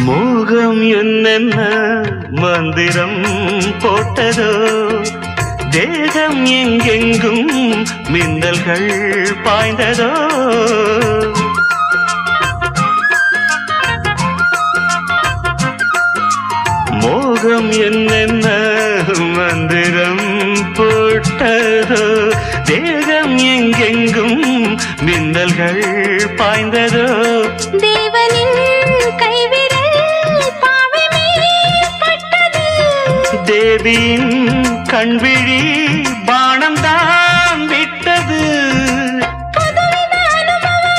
மோகம் என்னென்ன மந்திரம் போட்டதோ, தேகம் எங்கெங்கும் மின்னல்கள் பாய்ந்ததோ. மோகம் என்னென்ன மந்திரம் போட்டதோ, தேகம் எங்கெங்கும் மின்னல்கள் பாய்ந்ததோ. தேவனின் கைவிரல் பாவை மேல் பட்டது, தேவியின் கண்விழி பாணம் தான் விட்டது. புதுவித அனுபவம்